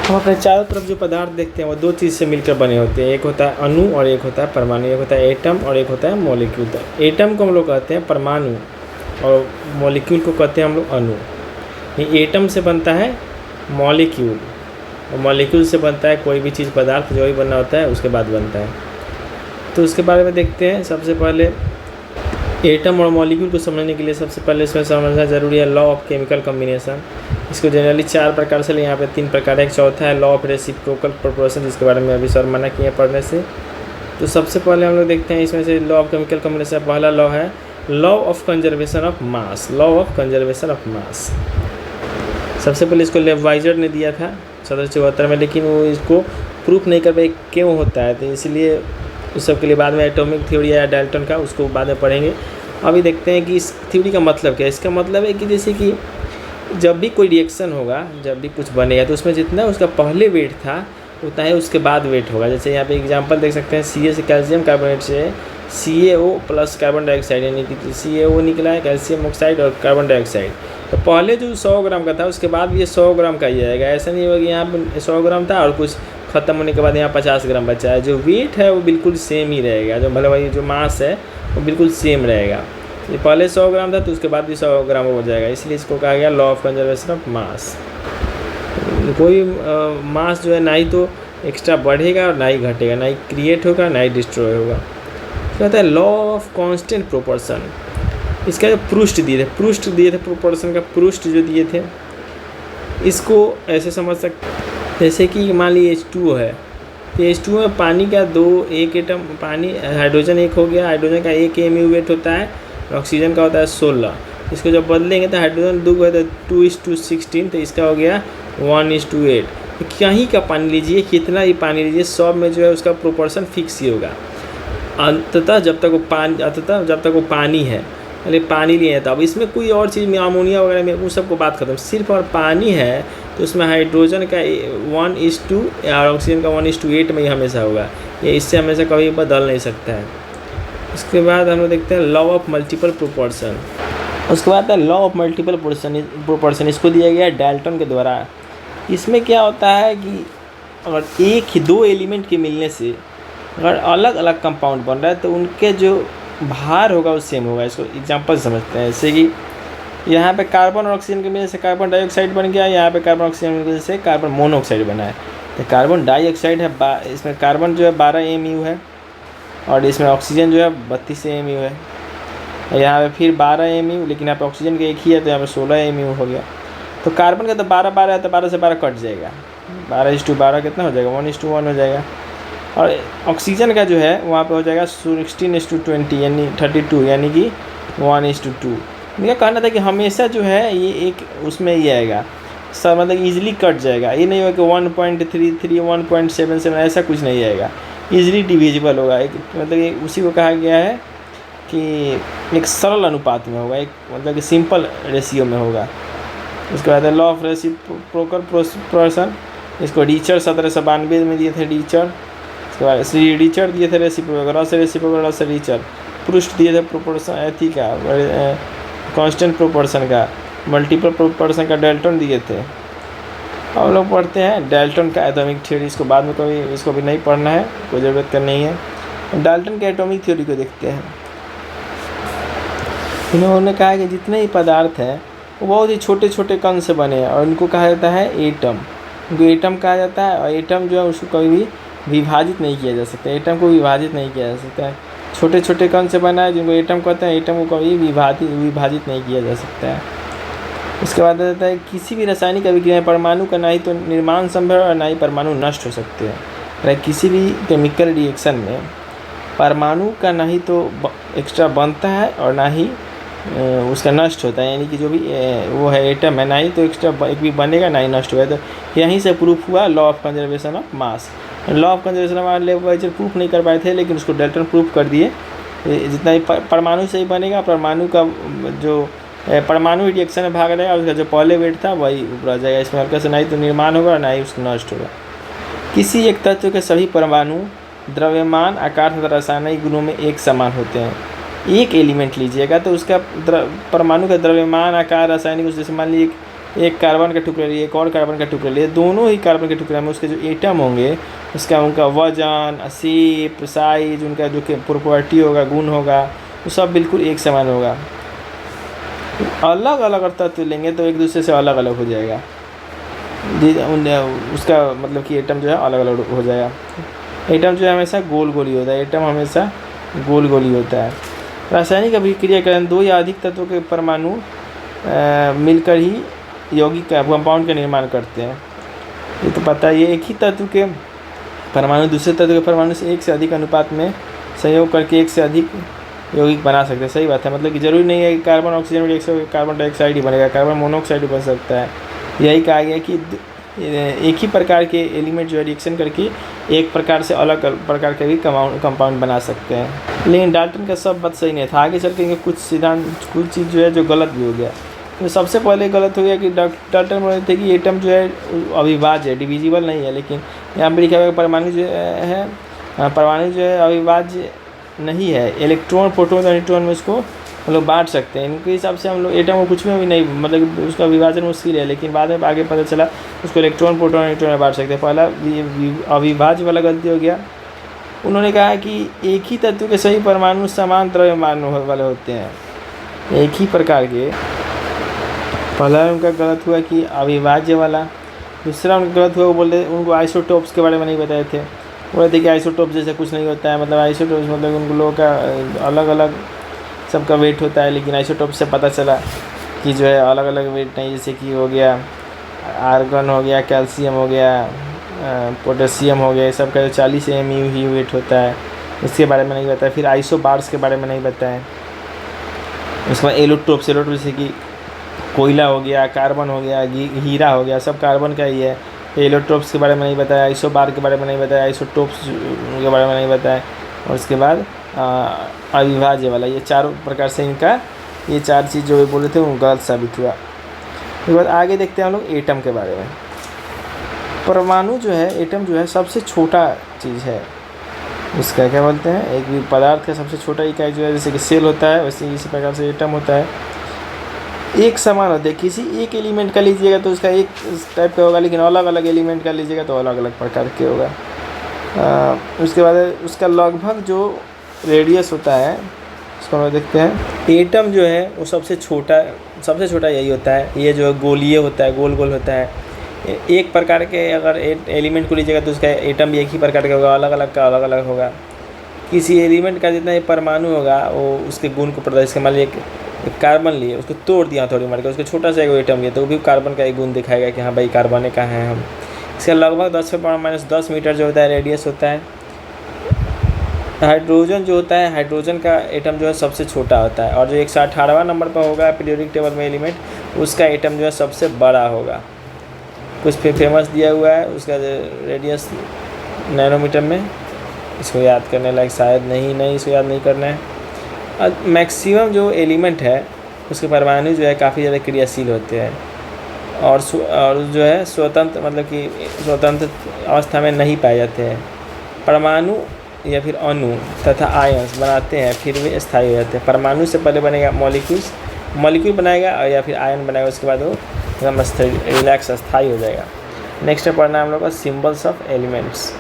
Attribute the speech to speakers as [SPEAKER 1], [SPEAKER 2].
[SPEAKER 1] हम अपने चारों तरफ जो पदार्थ देखते हैं वो दो चीज़ से मिलकर बने होते हैं, एक होता है अणु और एक होता है परमाणु, एक होता है एटम और एक होता है मॉलिक्यूल। तो एटम को हम लोग कहते हैं परमाणु और मॉलिक्यूल को कहते हैं हम लोग अणु। ये एटम से बनता है मॉलिक्यूल और मॉलिक्यूल से बनता है कोई भी चीज़ पदार्थ जो भी बनना होता है उसके बाद बनता है। तो उसके बारे में देखते हैं। सबसे पहले एटम और मॉलिक्यूल को समझने के लिए सबसे पहले इसमें समझना ज़रूरी है लॉ ऑफ केमिकल कॉम्बिनेशन। इसको जनरली 4 प्रकार से, यहाँ पे 3 प्रकार है। एक चौथा है लॉ ऑफ रेसिप्रोकल प्रोपोर्शन, जिसके बारे में अभी सर मना किए पढ़ने से। तो सबसे पहले हम लोग देखते हैं इसमें से लॉ ऑफ केमिकल कॉम्बिनेशन। पहला लॉ है law of conservation of mass. Law of conservation of mass सबसे पहले इसको लेवाइजर ने दिया था 1774 में, लेकिन वो इसको प्रूफ नहीं कर पाए क्यों होता है, तो इसलिए उस सब के लिए बाद में एटॉमिक थ्योरी आया डाल्टन का, उसको बाद में पढ़ेंगे। अभी देखते हैं कि इस थ्योरी का मतलब क्या है। इसका मतलब है कि जैसे कि जब भी कोई रिएक्शन होगा, जब भी कुछ बनेगा तो उसमें जितना उसका पहले वेट था उतना ही उसके बाद वेट होगा। जैसे यहाँ पे एग्जांपल देख सकते हैं, Ca से कैल्शियम कार्बोनेट से CaO प्लस कार्बन डाइऑक्साइड, यानी कि CaO निकला है, कैल्शियम ऑक्साइड और कार्बन डाइऑक्साइड। तो पहले जो 100 ग्राम का था उसके बाद भी ये 100 ग्राम का ही आएगा। ऐसा नहीं होगा कि यहाँ पर 100 ग्राम था और कुछ ख़त्म होने के बाद यहाँ 50 ग्राम बचा है। जो वेट है वो बिल्कुल सेम ही रहेगा, जो मतलब वही जो मास है वो बिल्कुल सेम रहेगा। ये पहले 100 ग्राम था तो उसके बाद भी 100 ग्राम हो जाएगा, इसलिए इसको कहा गया law of conservation of mass. कोई मास जो है ना ही तो एक्स्ट्रा बढ़ेगा और ना ही घटेगा, ना ही क्रिएट होगा ना ही डिस्ट्रॉय होगा। तो कहता है लॉ ऑफ कांस्टेंट प्रोपोर्शन। इसका जो पृष्ठ दिए थे प्रोपोर्शन का पृष्ठ जो दिए थे, इसको ऐसे समझ सकते जैसे कि मान लीजिए H2O है, तो H2O में पानी का एक एटम पानी, हाइड्रोजन एक हो गया, हाइड्रोजन का 1 mu वेट होता है, ऑक्सीजन का होता है 16। इसको जब बदलेंगे तो हाइड्रोजन 2 है तो 2:16, तो इसका हो गया 1:8। तो कहीं का पानी लीजिए, कितना ही पानी लीजिए, सब में जो है उसका प्रोपोर्शन फिक्स ही होगा। अंततः जब तक वो पानी है, अरे पानी लिए है, तब इसमें कोई और चीज़ में अमोनिया वगैरह में वो सबको बात खत्म। सिर्फ और पानी है तो उसमें हाइड्रोजन का 1:2 और ऑक्सीजन का 1:8 में ही हमेशा होगा। ये इससे हमेशा कभी बदल नहीं सकता है। उसके बाद हम लोग देखते हैं लॉ ऑफ मल्टीपल प्रोपोर्शन। उसके बाद है लॉ ऑफ मल्टीपल प्रोपोर्शन। इसको दिया गया है डाल्टन के द्वारा। इसमें क्या होता है कि अगर एक ही 2 एलिमेंट के मिलने से अगर अलग अलग कंपाउंड बन रहा है तो उनके जो भार होगा वो सेम होगा। इसको एग्जांपल समझते हैं, जैसे कि यहाँ पे कार्बन और ऑक्सीजन के मिलने से कार्बन डाइऑक्साइड बन गया, यहाँ पे कार्बन ऑक्सीजन की वजह से कार्बन मोनोऑक्साइड बना है। तो कार्बन डाइऑक्साइड है, इसमें कार्बन जो है 12 mu है और इसमें ऑक्सीजन जो है 32 mu है। यहाँ पे फिर 12 mu, लेकिन यहाँ पे ऑक्सीजन का एक ही है तो यहाँ पे 16 mu हो गया। तो कार्बन का तो 12 है तो 12 से 12 कट जाएगा, 12:12 कितना हो जाएगा, 1:1 हो जाएगा। और ऑक्सीजन का जो है वहाँ पे हो जाएगा 16:20 यानी 32, यानी कि 1:2। मेरा कहना था कि हमेशा जो है ये एक उसमें ही आएगा सर, मतलब ईजिली कट जाएगा। ये नहीं होगा कि 1.33 1.77 ऐसा कुछ नहीं आएगा, ईजिली डिविजिबल होगा। एक मतलब उसी को कहा गया है कि एक सरल अनुपात में होगा, एक मतलब कि सिंपल रेशियो में होगा। उसके बाद लॉ ऑफ रेसिप्रोकल प्रोपोर्शन। इसको रीचर 1792 में दिए थे रीचर। उसके बाद रीचर दिए थे रेसिप्रोकल, से रीचर। पृष्ठ दिए थे प्रोपोर्शन एथी का, कांस्टेंट प्रोपोर्शन का, मल्टीपल प्रोपोर्शन का डाल्टन दिए थे। और लोग पढ़ते हैं डाल्टन का एटॉमिक थ्योरी। इसको बाद में कभी, इसको भी नहीं पढ़ना है, कोई ज़रूरत नहीं है। डाल्टन के एटॉमिक थ्योरी को देखते हैं। इन्होंने कहा कि जितने ही पदार्थ हैं वो बहुत ही छोटे छोटे कण से बने हैं और इनको कहा जाता है एटम। इनको एटम कहा जाता है और एटम जो है उसको कभी भी विभाजित नहीं किया जा सकता। एटम को विभाजित नहीं किया जा सकता है, छोटे छोटे कण से बना है जिनको एटम कहते हैं। एटम को कभी विभाजित नहीं किया जा सकता है। उसके बाद आता है किसी भी रासायनिक अभिक्रिया परमाणु का ना ही तो निर्माण संभव है और ना ही परमाणु नष्ट हो सकते हैं। किसी भी केमिकल रिएक्शन में परमाणु का ना ही तो एक्स्ट्रा बनता है और ना ही उसका नष्ट होता है, यानी कि जो भी वो है एटम है ना ही तो एक्स्ट्रा एक भी बनेगा ना ही नष्ट हुआ है। तो यहीं से प्रूफ हुआ law of conservation of mass. Law of conservation of mass level proof नहीं कर पाए थे, लेकिन उसको डाल्टन प्रूफ कर दिए। जितना ही परमाणु से ही बनेगा, परमाणु का जो परमाणु रिएक्शन में भाग रहेगा, उसका जो पहले वेट था वही ऊपर आ जाएगा। इसमें हल्का से ना ही तो निर्माण होगा और ना ही उसका नष्ट होगा। किसी एक तत्व के सभी परमाणु द्रव्यमान, आकार तथा रासायनिक गुणों में एक समान होते हैं। एक एलिमेंट लीजिएगा तो उसका परमाणु का द्रव्यमान, आकार, रासायनिक, जैसे मान लीजिए एक कार्बन का टुकड़ा लिए, एक और कार्बन का टुकड़ा लिए, दोनों ही कार्बन के टुकड़े में उसके जो एटम होंगे उसका उनका वजन, शेप, साइज, उनका जो प्रॉपर्टी होगा, गुण होगा, वो सब बिल्कुल एक समान होगा। अलग अलग तत्व लेंगे तो एक दूसरे से अलग अलग हो जाएगा, उसका मतलब कि एटम जो है अलग अलग हो जाएगा। एटम जो है हमेशा गोल गोल ही होता है, एटम हमेशा गोल गोल ही होता है। रासायनिक अभिक्रियाकरण दो या अधिक तत्वों के परमाणु मिलकर ही यौगिक कंपाउंड का निर्माण करते हैं। ये तो पता है, ये एक ही तत्व के परमाणु दूसरे तत्व के परमाणु से एक से अधिक अनुपात में संयोग करके एक से अधिक यौगिक बना सकते हैं। सही बात है, मतलब कि जरूरी नहीं है कि कार्बन ऑक्सीजन में एक से कार्बन डाइऑक्साइड ही बनेगा, कार्बन मोनोऑक्साइड भी बन सकता है। यही कहा गया कि एक ही प्रकार के एलिमेंट जो है रिएक्शन करके एक प्रकार से अलग प्रकार के भी कंपाउंड बना सकते हैं। लेकिन डाल्टन का सब बात सही नहीं था, आगे चल के कुछ सिद्धांत, कुछ चीज़ जो है जो गलत भी हो गया। तो सबसे पहले गलत हो गया कि डाल्टन बोले थे कि एटम जो है अविभाज्य है, डिविजिबल नहीं है, लेकिन यहाँ पर लिखा हुआ परमाणु जो है परमाणु जो है अविभाज्य नहीं है, इलेक्ट्रॉन, प्रोटॉन और न्यूट्रॉन में उसको हम लोग बांट सकते हैं। इनके हिसाब से हम लोग एटम को कुछ में भी नहीं, मतलब उसका विभाजन मुश्किल है, लेकिन बाद में आगे पता चला उसको इलेक्ट्रॉन, प्रोटॉन और न्यूट्रॉन में बांट सकते हैं। पहला अविभाज्य वाला गलती हो गया। उन्होंने कहा कि एक ही तत्व के सभी परमाणु समान द्रव्यमान वाले होते हैं, एक ही प्रकार के। पहला उनका गलत हुआ कि अविभाज्य वाला। दूसरा उनका गलत हुआ, वो बोलते उनको आइसोटोप्स के बारे में नहीं बताए थे। बोले थे कि आइसोटोप जैसे कुछ नहीं होता है, मतलब आइसोटोप्स मतलब उन लोगों का अलग अलग सबका वेट होता है, लेकिन आइसोटोप से पता चला कि जो है अलग अलग वेट नहीं, जैसे कि हो गया आर्गन हो गया, कैल्शियम हो गया, पोटेशियम हो गया, ये सब का जो 40 mu ही वेट होता है, इसके बारे में नहीं बताया। फिर आइसोबार्स के बारे में नहीं बताया। उसके बाद एलोट्रोप, जैसे कि कोयला हो गया, कार्बन हो गया, हीरा हो गया, सब कार्बन का ही है। एलोट्रोप्स के बारे में नहीं बताया, आइसोबार के बारे में नहीं बताया, आइसोटोप्स के बारे में नहीं बताया। और उसके बाद अविभाज्य वाला, ये चारों प्रकार से इनका ये चार चीज़ जो बोले थे वो गलत साबित हुआ। उसके बाद आगे देखते हैं हम लोग एटम के बारे में। परमाणु जो है, एटम जो है सबसे छोटा चीज़ है। उसका क्या बोलते हैं, एक भी पदार्थ का सबसे छोटा इकाई जो है, जैसे कि सेल होता है वैसे इसी प्रकार से एटम होता है। एक समान होता है, किसी एक एलिमेंट का लीजिएगा तो उसका एक टाइप का होगा, लेकिन अलग अलग एलिमेंट का लीजिएगा तो अलग अलग प्रकार के होगा। उसके बाद उसका लगभग जो रेडियस होता है उसको हम देखते हैं। एटम जो है वो सबसे छोटा यही होता है। ये जो है गोलीय होता है, गोल गोल होता है। एक प्रकार के अगर एलिमेंट को लीजिएगा तो उसका एटम भी एक ही प्रकार का होगा, अलग अलग का अलग अलग होगा। किसी एलिमेंट का जितना परमाणु होगा वो उसके गुण को प्रदर्शित कर, मान लीजिए एक कार्बन लिए, उसको तोड़ दिया थोड़ी मार के, उसको छोटा सा एक एटम लिया तो वो भी कार्बन का एक गुण दिखाएगा कि हाँ भाई कार्बन का है हम। इसका लगभग 10⁻⁻10 मीटर जो होता है रेडियस होता है। हाइड्रोजन जो होता है, हाइड्रोजन का एटम जो है सबसे छोटा होता है, और जो 118वां नंबर पर होगा पीरियोडिक टेबल में एलिमेंट, उसका एटम जो है सबसे बड़ा होगा। कुछ फेमस दिया हुआ है, उसका रेडियस नैनोमीटर में, इसको याद करने लायक शायद नहीं इसको याद नहीं करना है। मैक्सिमम जो एलिमेंट है उसके परमाणु जो है काफ़ी ज़्यादा क्रियाशील होते हैं और जो है स्वतंत्र, मतलब कि स्वतंत्र अवस्था में नहीं पाए जाते हैं। परमाणु या फिर अणु तथा आयंस बनाते हैं, फिर वे स्थायी हो जाते हैं। परमाणु से पहले बनेगा मॉलिक्यूल बनाएगा और या फिर आयन बनाएगा, उसके बाद वो एकदम रिलैक्स स्थायी हो जाएगा। नेक्स्ट पढ़ना है हम लोग का सिम्बल्स ऑफ एलिमेंट्स।